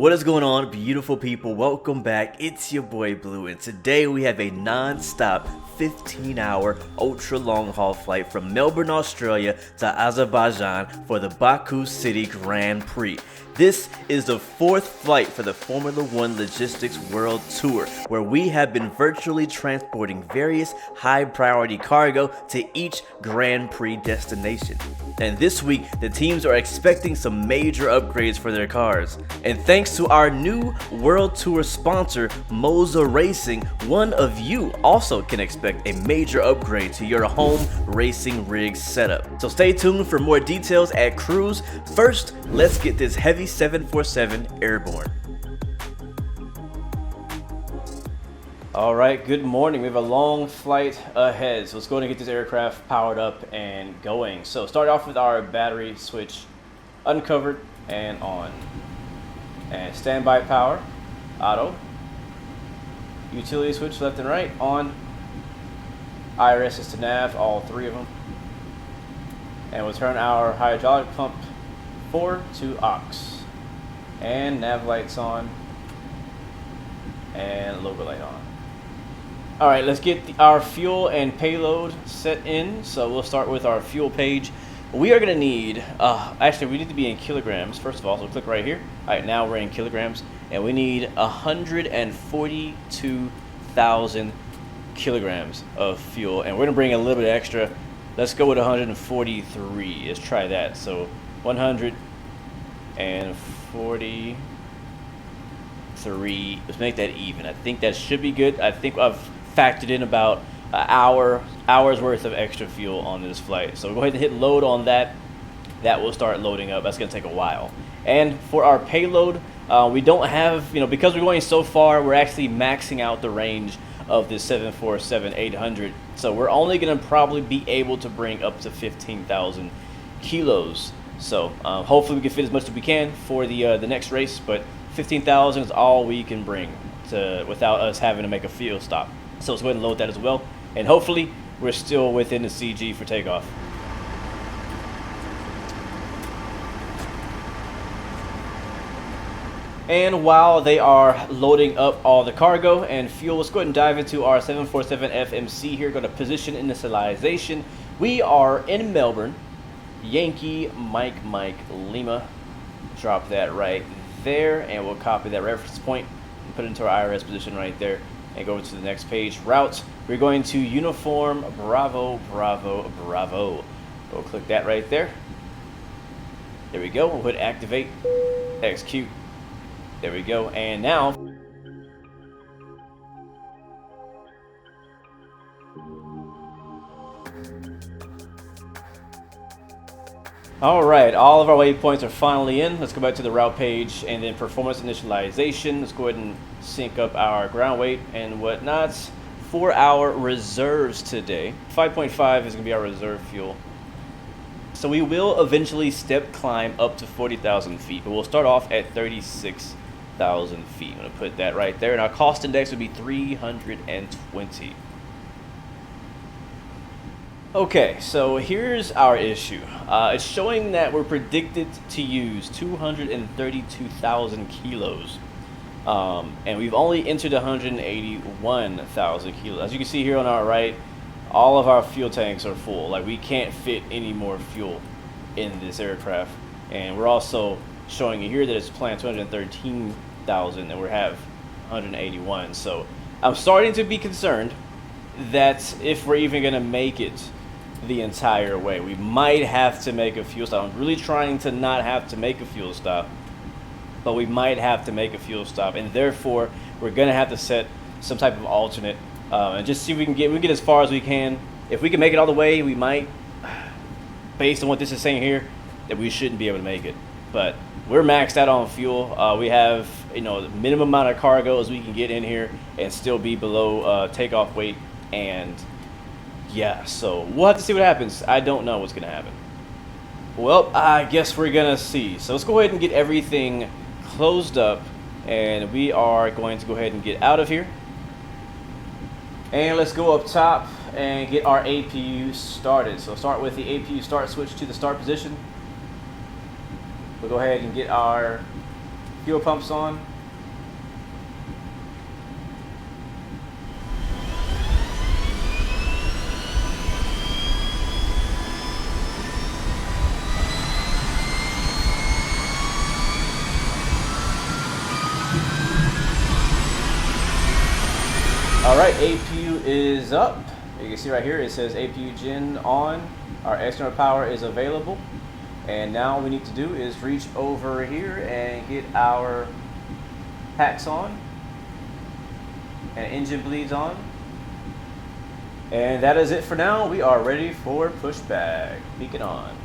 What is going on, beautiful people? Welcome back. It's your boy Blue, and today we have a non-stop 15-hour ultra long haul flight from Melbourne, Australia to Azerbaijan for the Baku City Grand Prix. This is the fourth flight for the Formula One Logistics World Tour, where we have been virtually transporting various high priority cargo to each Grand Prix destination. And this week, the teams are expecting some major upgrades for their cars. And thanks to our new World Tour sponsor, MOZA Racing, one of you also can expect a major upgrade to your home racing rig setup. So stay tuned for more details at Cruise. First, let's get this heavy 747 airborne. All right, good morning. We have a long flight ahead, so let's go and get this aircraft powered up and going. So start off with our battery switch uncovered and on. And standby power, auto. Utility switch left and right, on. IRS is to nav, all three of them. And we'll turn our hydraulic pump 4 to aux. And nav lights on. And logo light on. Alright, let's get our fuel and payload set in. So we'll start with our fuel page. We are going to need, actually we need to be in kilograms first of all, so click right here. Alright, now we're in kilograms. And we need 142,000 kilograms of fuel. And we're going to bring a little bit extra. Let's go with 143. Let's try that. So 143. Let's make that even. I think that should be good. I think I've factored in about an hour's worth of extra fuel on this flight. So we'll go ahead and hit load on that. That will start loading up. That's going to take a while. And for our payload, we don't have, because we're going so far, we're actually maxing out the range of this 747-800. So we're only going to probably be able to bring up to 15,000 kilos. So hopefully we can fit as much as we can for the next race, but 15,000 is all we can bring without us having to make a fuel stop. So let's go ahead and load that as well. And hopefully we're still within the CG for takeoff. And while they are loading up all the cargo and fuel, let's go ahead and dive into our 747 FMC here. Go to position initialization. We are in Melbourne. Yankee Mike Lima. Drop that right there, and we'll copy that reference point and put it into our IRS position right there and go over to the next page. Route, we're going to uniform Bravo. We'll click that right there. There we go. We'll hit activate, execute. There we go. And now alright, all of our waypoints are finally in. Let's go back to the route page and then performance initialization. Let's go ahead and sync up our ground weight and whatnot. For our reserves today, 5.5 is going to be our reserve fuel. So we will eventually step climb up to 40,000 feet, but we'll start off at 36,000 feet. I'm going to put that right there. And our cost index would be 320. Okay, so here's our issue. It's showing that we're predicted to use 232,000 kilos. And we've only entered 181,000 kilos. As you can see here on our right, all of our fuel tanks are full. Like, we can't fit any more fuel in this aircraft. And we're also showing you here that it's planned 213,000 and we have 181. So I'm starting to be concerned that if we're even going to make it the entire way, we might have to make a fuel stop. I'm really trying to not have to make a fuel stop, but we might have to make a fuel stop, and therefore we're gonna have to set some type of alternate and just see if we can get as far as we can. If we can make it all the way, we might, based on what this is saying here, that we shouldn't be able to make it. But we're maxed out on fuel. We have the minimum amount of cargo as we can get in here and still be below takeoff weight. And yeah, so we'll have to see what happens. I don't know what's gonna happen. Well, I guess we're gonna see. So let's go ahead and get everything closed up, and we are going to go ahead and get out of here. And let's go up top and get our APU started. So start with the APU start switch to the start position. We'll go ahead and get our Fuel pumps on. All right, APU is up. You can see right here it says APU gen on. Our external power is available. And now all we need to do is reach over here and get our packs on. And engine bleeds on. And that is it for now. We are ready for pushback. Peek it on.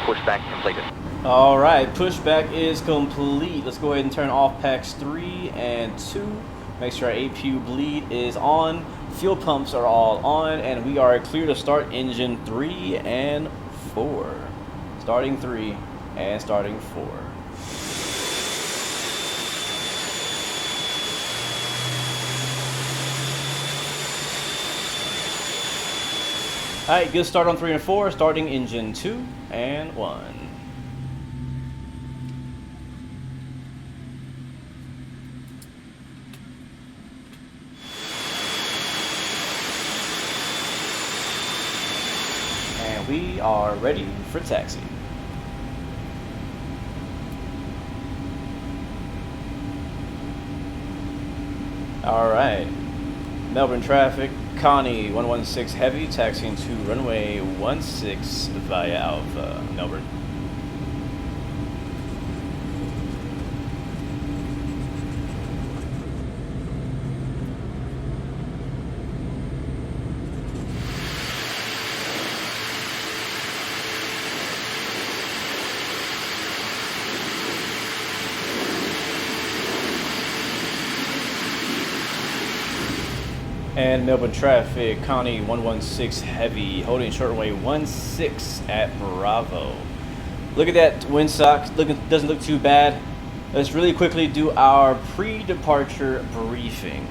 Pushback completed. All right, pushback is complete. Let's go ahead and turn off packs 3 and 2. Make sure our APU bleed is on. Fuel pumps are all on, and we are clear to start engine 3 and 4. Starting 3 and starting 4. All right, good start on 3 and 4. Starting engine 2 and 1. And we are ready for taxi. All right, Melbourne traffic. Connie 116 Heavy taxiing to runway 16 via Alpha, Melbourne. And Melbourne traffic, Connie 116 Heavy, holding short runway 16 at Bravo. Look at that wind sock, doesn't look too bad. Let's really quickly do our pre-departure briefing.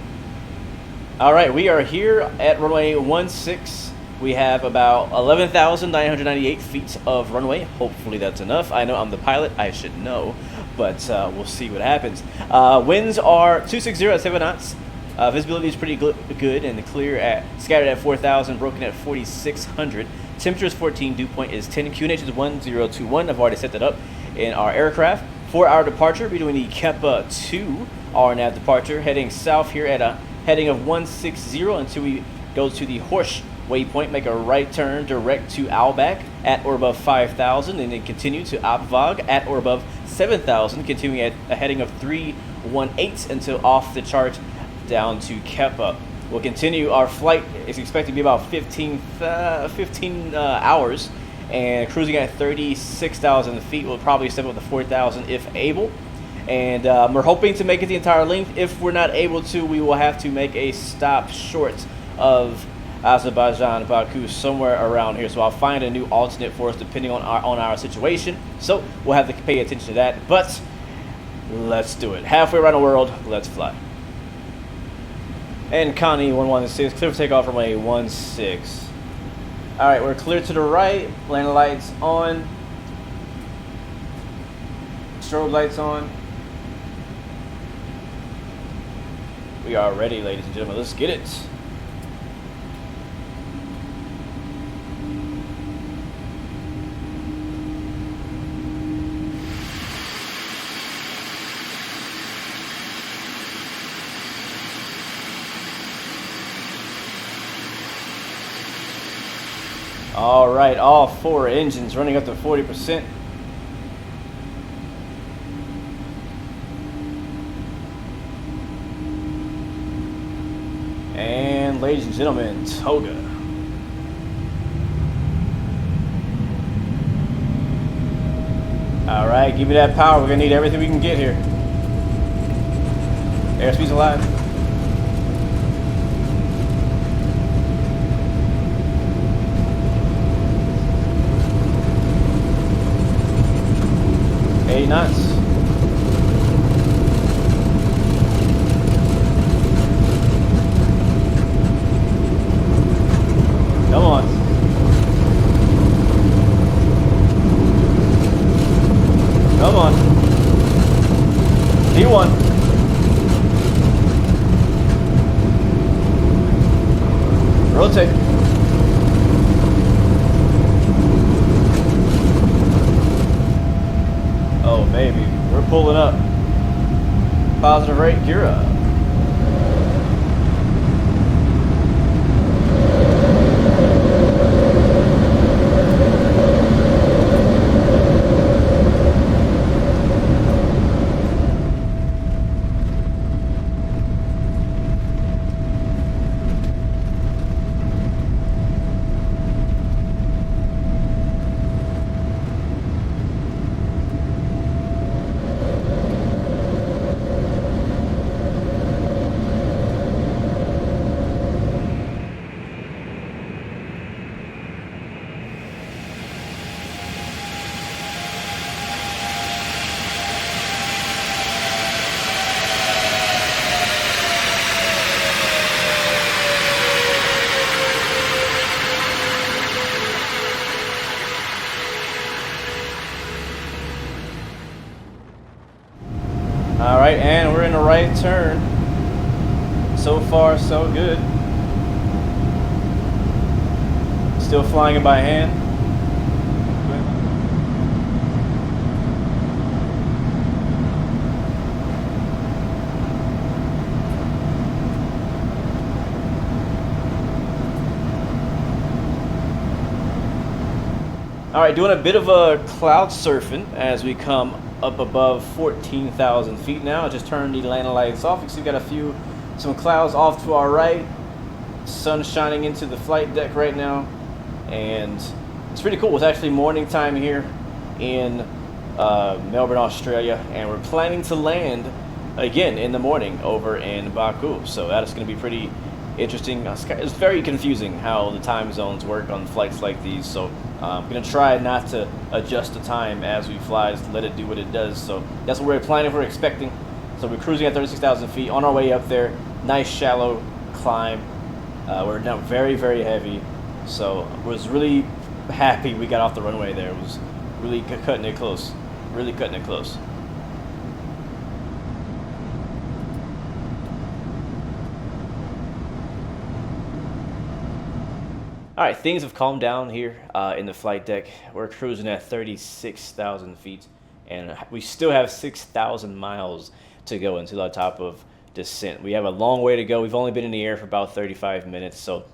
All right, we are here at runway 16. We have about 11,998 feet of runway. Hopefully that's enough. I know I'm the pilot, I should know, but we'll see what happens. Winds are 260 at 7 knots. Visibility is pretty good and clear scattered at 4,000, broken at 4,600. Temperature is 14, dew point is 10, QNH is 1021. I've already set that up in our aircraft. For our departure, we're doing the Keppa 2 RNAV departure, heading south here at a heading of 160 until we go to the Horsch waypoint, make a right turn direct to Albach at or above 5,000, and then continue to Abwag at or above 7,000, continuing at a heading of 318 until off the chart down to Keppa. We'll continue. Our flight is expected to be about 15 hours, and cruising at 36,000 feet. We'll probably step up to 4,000 if able. And we're hoping to make it the entire length. If we're not able to, we will have to make a stop short of Azerbaijan, Baku, somewhere around here. So I'll find a new alternate for us depending on our situation. So we'll have to pay attention to that. But let's do it. Halfway around the world, let's fly. And Connie 116, clear for takeoff from runway 16. All right, we're clear to the right. Landing lights on. Strobe lights on. We are ready, ladies and gentlemen. Let's get it. All right, all 4 engines running up to 40%. And ladies and gentlemen, Toga. All right, give me that power. We're gonna need everything we can get here. Airspeed's alive. Knots. one. Rotate. Oh, baby. We're pulling up. Positive rate, gear up. All right, and we're in the right turn. So far, so good. Still flying it by hand. All right, doing a bit of a cloud surfing as we come up above 14,000 feet now. I just turned the landing lights off. You can see we got some clouds off to our right. Sun shining into the flight deck right now, and it's pretty cool. It's actually morning time here in Melbourne, Australia, and we're planning to land again in the morning over in Baku. So that is going to be pretty interesting. It's very confusing how the time zones work on flights like these. So I'm going to try not to adjust the time as we fly, just let it do what it does. So that's what we're planning, we're expecting. So we're cruising at 36,000 feet on our way up there. Nice shallow climb. We're down very, very heavy. So I was really happy we got off the runway there. It was really cutting it close. Really cutting it close. All right, things have calmed down here in the flight deck. We're cruising at 36,000 feet, and we still have 6,000 miles to go until the top of descent. We have a long way to go. We've only been in the air for about 35 minutes, so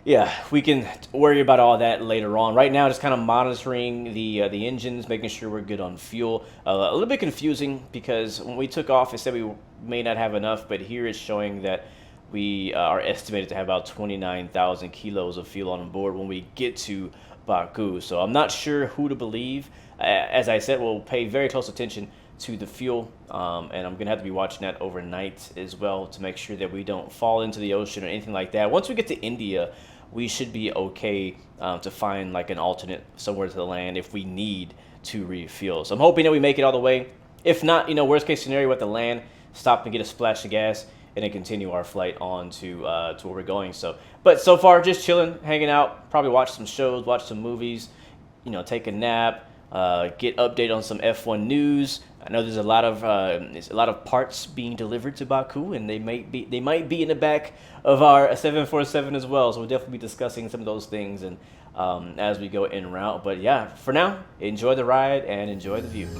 yeah, we can worry about all that later on. Right now, just kind of monitoring the engines, making sure we're good on fuel. A little bit confusing because when we took off, it said we may not have enough, but here it's showing that we are estimated to have about 29,000 kilos of fuel on board when we get to Baku. So I'm not sure who to believe. As I said, we'll pay very close attention to the fuel, and I'm going to have to be watching that overnight as well to make sure that we don't fall into the ocean or anything like that. Once we get to India, we should be okay to find like an alternate somewhere to the land if we need to refuel. So I'm hoping that we make it all the way. If not, worst case scenario, we have to land, stop and get a splash of gas, and then continue our flight on to where we're going. But so far, just chilling, hanging out, probably watch some shows, watch some movies, take a nap, get updated on some F1 news. I know there's a lot of parts being delivered to Baku, and they might be in the back of our 747 as well. So we'll definitely be discussing some of those things and as we go en route. But yeah, for now, enjoy the ride and enjoy the view.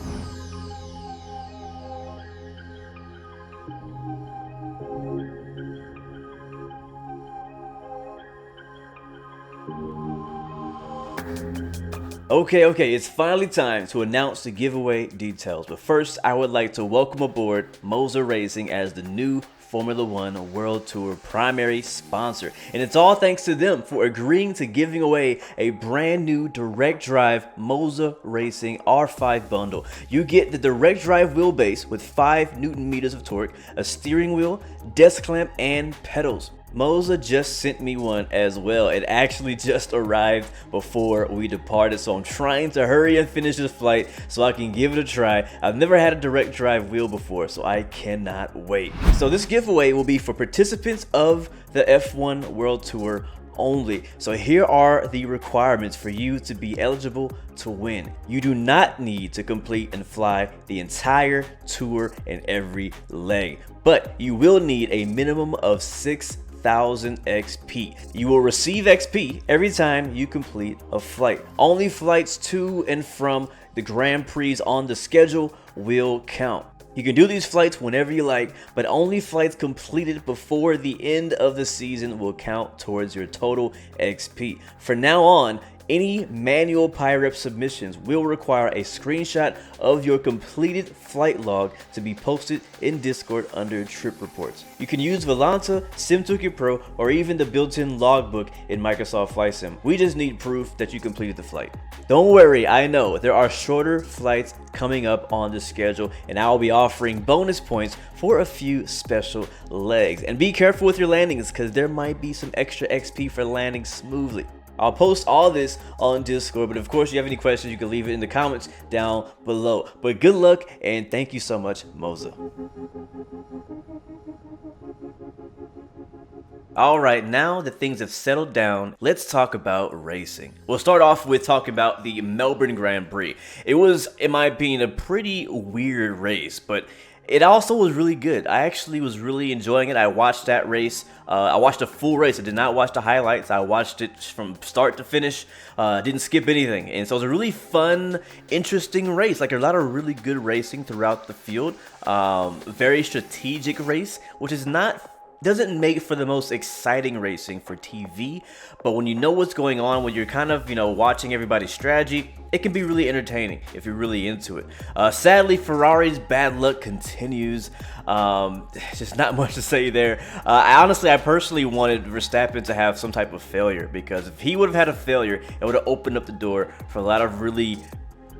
Okay, it's finally time to announce the giveaway details. But first, I would like to welcome aboard MOZA Racing as the new Formula One World Tour primary sponsor. And it's all thanks to them for agreeing to giving away a brand new direct drive MOZA Racing R5 bundle. You get the direct drive wheelbase with 5 Newton meters of torque, a steering wheel, desk clamp, and pedals. MOZA just sent me one as well. It actually just arrived before we departed, so I'm trying to hurry and finish this flight so I can give it a try. I've never had a direct drive wheel before, so I cannot wait. So this giveaway will be for participants of the F1 World Tour only. So here are the requirements for you to be eligible to win. You do not need to complete and fly the entire tour and every leg, but you will need a minimum of 6,000 XP. You will receive XP every time you complete a flight. Only flights to and from the Grand Prix on the schedule will count. You can do these flights whenever you like, but only flights completed before the end of the season will count towards your total XP. From now on, any manual PyRep submissions will require a screenshot of your completed flight log to be posted in Discord under trip reports. You can use Volanta, SimToolkit Pro, or even the built-in logbook in Microsoft Flight Sim. We just need proof that you completed the flight. Don't worry, I know there are shorter flights coming up on the schedule, and I will be offering bonus points for a few special legs. And be careful with your landings, because there might be some extra XP for landing smoothly. I'll post all this on Discord, but of course, if you have any questions, you can leave it in the comments down below. But good luck, and thank you so much, MOZA. Alright, now that things have settled down, let's talk about racing. We'll start off with talking about the Melbourne Grand Prix. It was, in my opinion, a pretty weird race, but it also was really good. I actually was really enjoying it. I watched that race. I watched a full race. I did not watch the highlights. I watched it from start to finish. Didn't skip anything. And so it was a really fun, interesting race. Like a lot of really good racing throughout the field. Very strategic race, which is doesn't make for the most exciting racing for TV, but when you know what's going on, when you're kind of, watching everybody's strategy, it can be really entertaining if you're really into it. Sadly, Ferrari's bad luck continues. Just not much to say there. I personally wanted Verstappen to have some type of failure, because if he would have had a failure, it would have opened up the door for a lot of really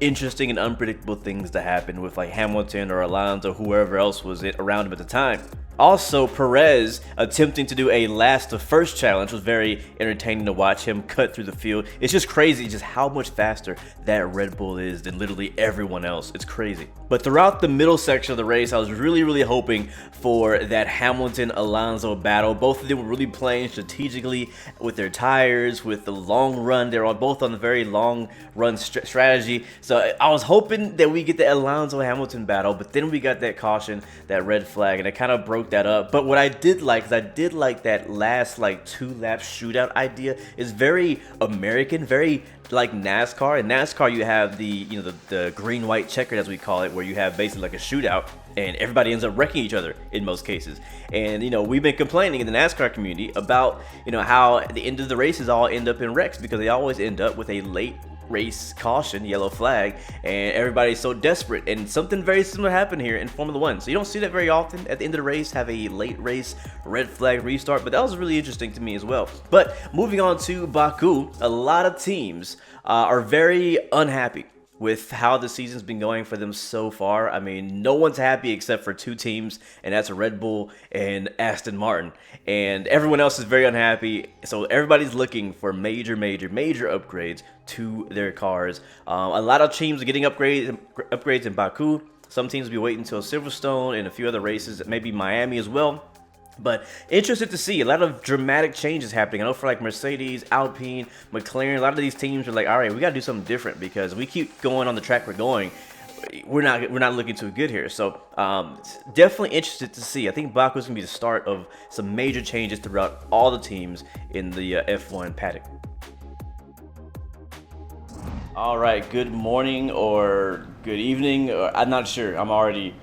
interesting and unpredictable things to happen with like Hamilton or Alonso, whoever else was around him at the time. Also, Perez attempting to do a last to first challenge was very entertaining to watch him cut through the field. It's just crazy just how much faster that Red Bull is than literally everyone else. It's crazy. But throughout the middle section of the race, I was really hoping for that Hamilton-Alonso battle. Both of them were really playing strategically with their tires, with the long run. They're both on the very long run strategy. So I was hoping that we get the Alonso-Hamilton battle, but then we got that caution, that red flag, and it kind of broke that up. But what I did like is I did like that last like 2-lap shootout idea. Is very American, very like NASCAR. In NASCAR, you have the green-white checkered, as we call it, where you have basically like a shootout, and everybody ends up wrecking each other in most cases. And we've been complaining in the NASCAR community about how at the end of the races all end up in wrecks, because they always end up with a late race caution, yellow flag, and everybody's so desperate. And something very similar happened here in Formula One. So you don't see that very often at the end of the race, have a late race red flag restart, but that was really interesting to me as well. But moving on to Baku, a lot of teams are very unhappy with how the season's been going for them so far. I mean, no one's happy except for two teams, and that's Red Bull and Aston Martin. And everyone else is very unhappy. So everybody's looking for major upgrades to their cars. A lot of teams are getting upgrades in Baku. Some teams will be waiting until Silverstone and a few other races, maybe Miami as well. But interested to see a lot of dramatic changes happening. I know for like Mercedes, Alpine, McLaren, a lot of these teams are like, all right, we got to do something different, because we keep going on the track we're going. We're not looking too good here. So definitely interested to see. I think Baku is going to be the start of some major changes throughout all the teams in the F1 paddock. All right, good morning or good evening. I'm not sure. I'm already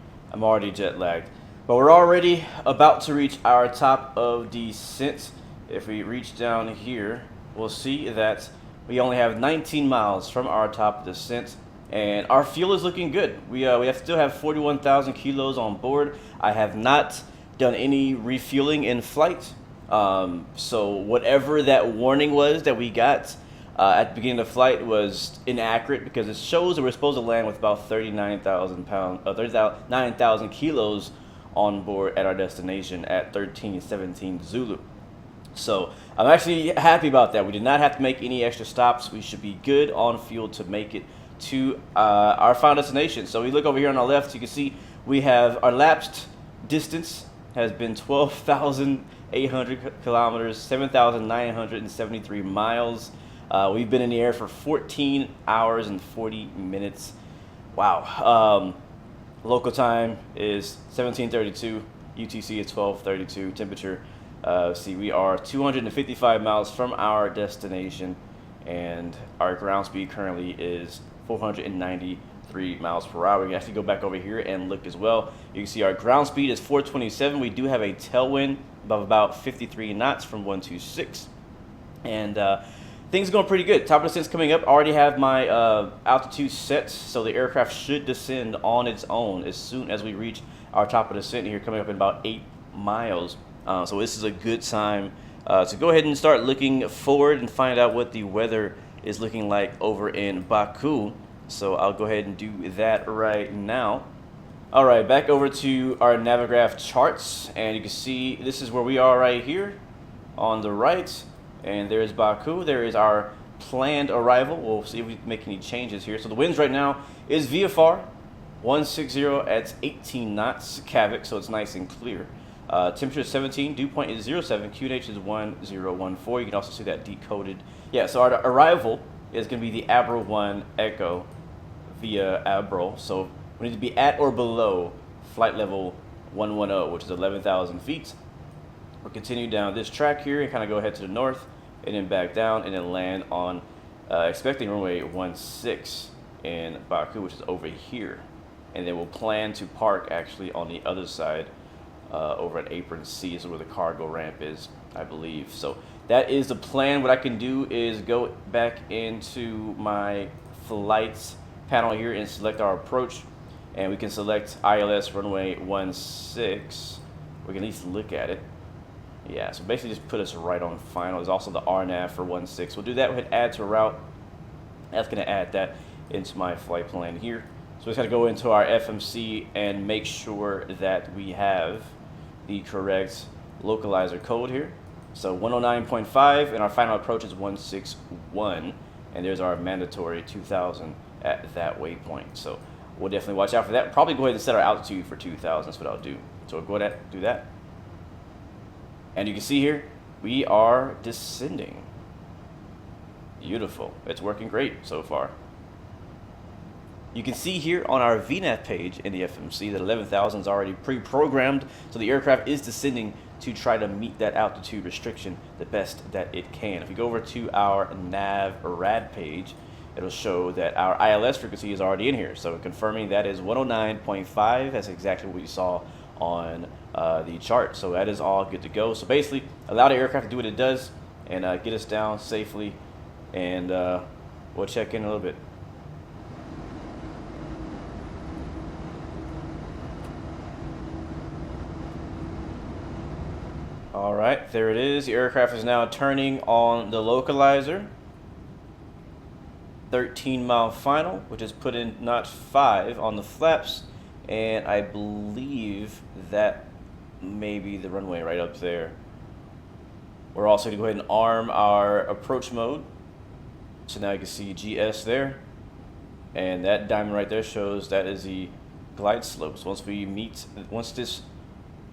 jet lagged. But we're already about to reach our top of descent. If we reach down here, we'll see that we only have 19 miles from our top of descent, and our fuel is looking good. We still have 41,000 kilos on board. I have not done any refueling in flight. So whatever that warning was that we got at the beginning of the flight was inaccurate, because it shows that we're supposed to land with about 39,000 kilos on board at our destination at 1317 Zulu. So I'm actually happy about that. We did not have to make any extra stops. We should be good on fuel to make it to our final destination. So we look over here on our left, you can see we have our lapsed distance has been 12,800 kilometers, 7,973 miles. We've been in the air for 14 hours and 40 minutes. Wow. Local time is 17:32. UTC is 12:32. Temperature, see, we are 255 miles from our destination, and our ground speed currently is 493 miles per hour. We can actually go back over here and look as well. You can see our ground speed is 427. We do have a tailwind of about 53 knots from 126, and things are going pretty good. Top of descent's coming up. I already have my altitude set, so the aircraft should descend on its own as soon as we reach our top of descent here, coming up in about 8 miles. So this is a good time to go ahead and start looking forward and find out what the weather is looking like over in Baku. So I'll go ahead and do that right now. All right, back over to our Navigraph charts, and you can see this is where we are right here on the right, and there's Baku. There is our planned arrival. We'll see if we make any changes here. So the winds right now is VFR 160 at 18 knots, Kavik, so it's nice and clear. Temperature is 17, dew point is 07, QNH is 1014. You can also see that decoded. Yeah, so our arrival is going to be the Abra 1 Echo via Abra. So we need to be at or below flight level 110, which is 11,000 feet. We'll continue down this track here and kind of go ahead to the north and then back down and then land on expecting runway 16 in Baku, which is over here. And then we'll plan to park actually on the other side over at Apron C. This is where the cargo ramp is, I believe. So that is the plan. What I can do is go back into my flights panel here and select our approach. And we can select ILS runway 16. We can at least look at it. Yeah, so basically just put us right on final. There's also the RNAV for 16. We'll do that. We'll hit add to route. That's going to add that into my flight plan here. So we just got to go into our FMC and make sure that we have the correct localizer code here. So 109.5, and our final approach is 161. And there's our mandatory 2,000 at that waypoint. So we'll definitely watch out for that. Probably go ahead and set our altitude for 2,000. That's what I'll do. So we'll go ahead and do that. And you can see here, we are descending. Beautiful. It's working great so far. You can see here on our VNAV page in the FMC that 11,000 is already pre-programmed, so the aircraft is descending to try to meet that altitude restriction the best that it can. If we go over to our nav rad page, it'll show that our ILS frequency is already in here. So confirming that is 109.5. That's exactly what we saw on the chart. So that is all good to go. So basically, allow the aircraft to do what it does and get us down safely, and we'll check in a little bit. All right, there it is. The aircraft is now turning on the localizer. 13-mile final, which is put in knot 5 on the flaps, and I believe that may be the runway right up there. We're also going to go ahead and arm our approach mode. So now you can see GS there, and that diamond right there shows that is the glide slopes. Once this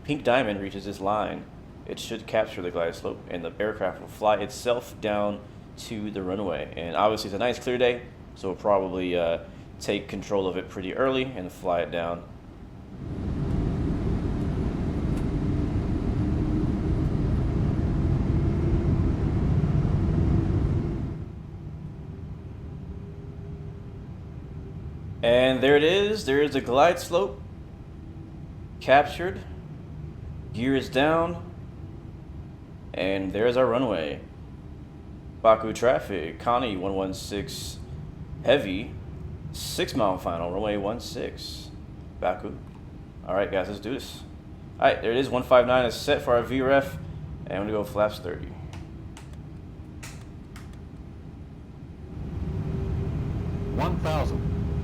pink diamond reaches this line, it should capture the glide slope, and the aircraft will fly itself down to the runway. And obviously it's a nice clear day, so we'll probably take control of it pretty early and fly it down. And there it is. There is the glide slope captured. Gear is down. And there's our runway. Baku traffic, Connie 116 heavy, 6-mile final, runway 16, Baku. All right, guys, let's do this. All right, there it is. 159 is set for our VREF, and I'm gonna go flaps 30.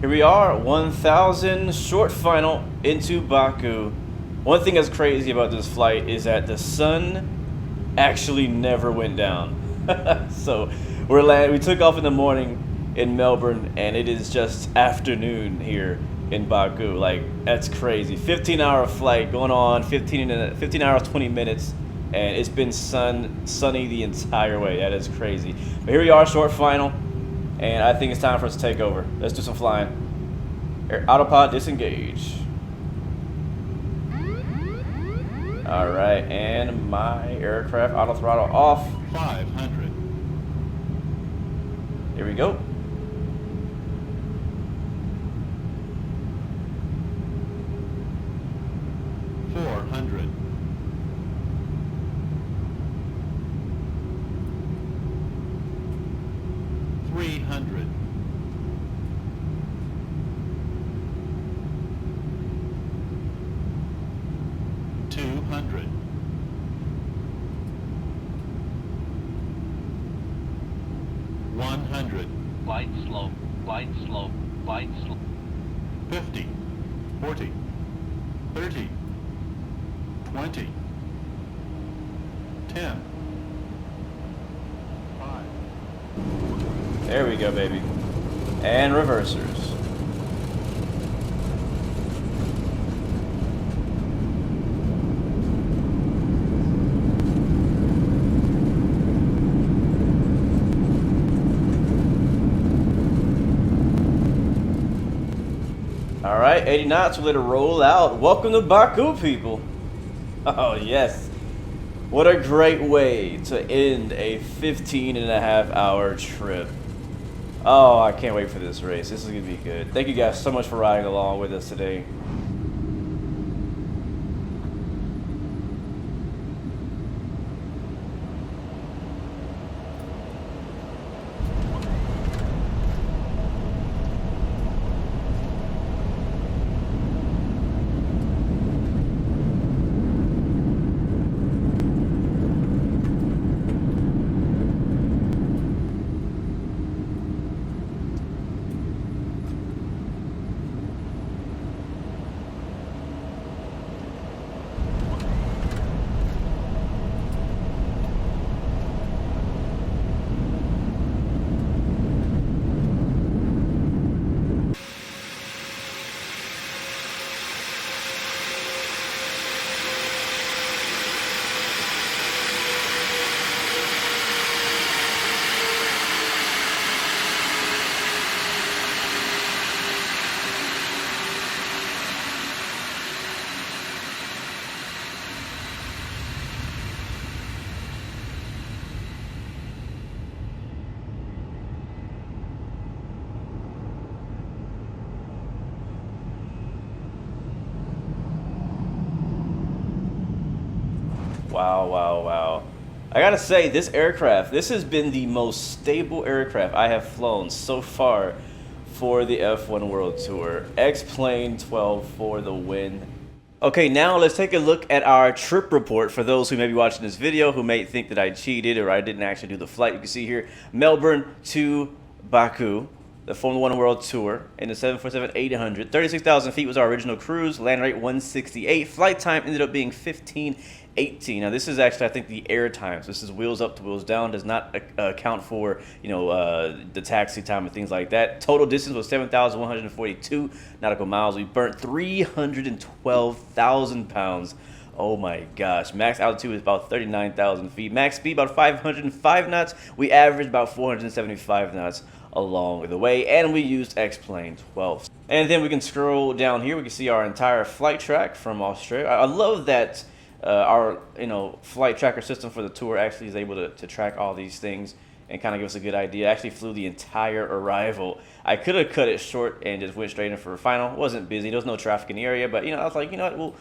Here we are, 1,000 short final into Baku. One thing that's crazy about this flight is that the sun actually never went down. So we took off in the morning in Melbourne, and it is just afternoon here in Baku. Like, that's crazy. 15-hour flight going on, 15 hours 20 minutes, and it's been sunny the entire way. That is crazy. But here we are, short final, and I think it's time for us to take over. Let's do some flying. Autopilot disengage. All right, and my aircraft auto throttle off. 500. Here we go. $400. 300. 200. 100. Flight slow, flight slow, flight slow. 50. 40. 30. 20. 10. 5. There we go, baby. And reversers. All right, 80 knots, we'll let it roll out. Welcome to Baku, people. Oh, yes. What a great way to end a 15-and-a-half-hour trip. Oh, I can't wait for this race. This is going to be good. Thank you guys so much for riding along with us today. Wow, wow, wow. I gotta say, this aircraft, this has been the most stable aircraft I have flown so far for the F1 World Tour. X-Plane 12 for the win. Okay, now let's take a look at our trip report for those who may be watching this video who may think that I cheated or I didn't actually do the flight. You can see here, Melbourne to Baku, the Formula 1 World Tour in the 747-800. 36,000 feet was our original cruise, land rate 168. Flight time ended up being 15:18. Now this is actually, I think, the air times. This is wheels up to wheels down, does not account for, you know, the taxi time and things like that. Total distance was 7,142 nautical miles. We burnt 312,000 pounds. Oh my gosh. Max altitude is about 39,000 feet. Max speed about 505 knots. We averaged about 475 knots along the way, and we used X-Plane 12. And then we can scroll down here. We can see our entire flight track from Australia. I love that our flight tracker system for the tour actually is able to track all these things and kind of give us a good idea. I actually flew the entire arrival. I could have cut it short and just went straight in for a final. It wasn't busy. There was no traffic in the area, but I was like, you know what,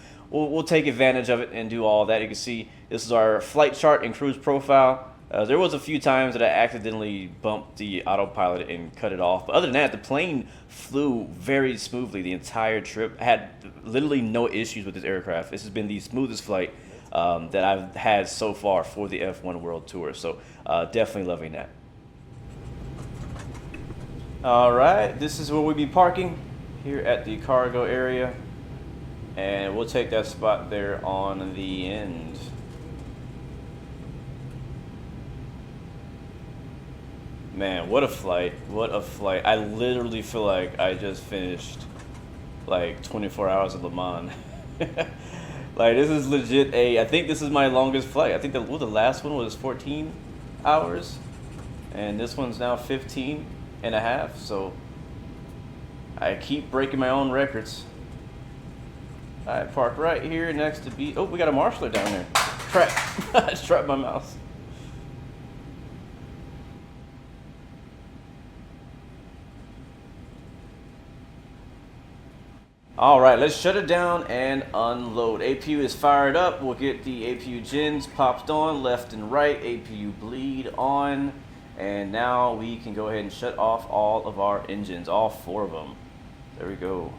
we'll take advantage of it and do all that. You can see this is our flight chart and cruise profile. There was a few times that I accidentally bumped the autopilot and cut it off. But other than that, the plane flew very smoothly the entire trip. I had literally no issues with this aircraft. This has been the smoothest flight that I've had so far for the F1 World Tour. So definitely loving that. All right, this is where we'll be parking here at the cargo area. And we'll take that spot there on the end. Man, what a flight. What a flight. I literally feel like I just finished like 24 hours of Le Mans. Like, this is legit I think this is my longest flight. I think the last one was 14 hours. And this one's now 15 and a half. So I keep breaking my own records. I parked right here next to B. Oh, we got a marshaller down there. Crap. I just dropped my mouse. All right, let's shut it down and unload. APU is fired up. We'll get the APU gens popped on left and right. APU bleed on. And now we can go ahead and shut off all of our engines, all 4 of them. There we go.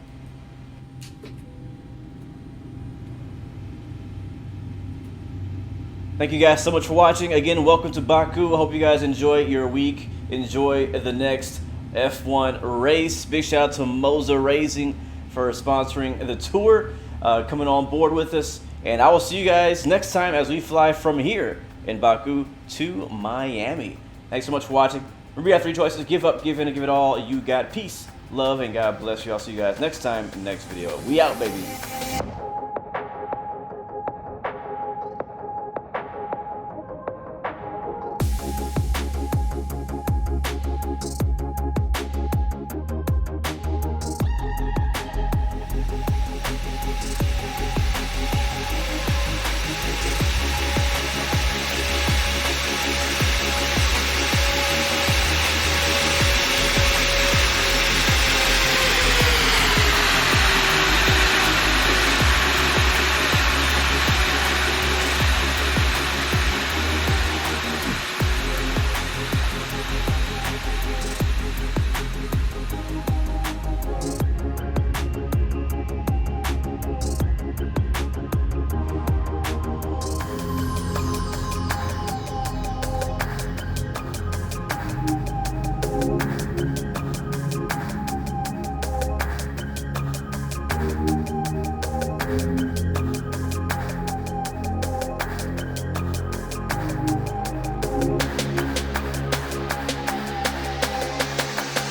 Thank you guys so much for watching. Again, welcome to Baku. I hope you guys enjoy your week. Enjoy the next F1 race. Big shout out to MOZA Racing for sponsoring the tour, coming on board with us. And I will see you guys next time as we fly from here in Baku to Miami. Thanks so much for watching. Remember, you have 3 choices: give up, give in, and give it all. You got peace, love, and God bless you. I'll see you guys next time in the next video. We out, baby.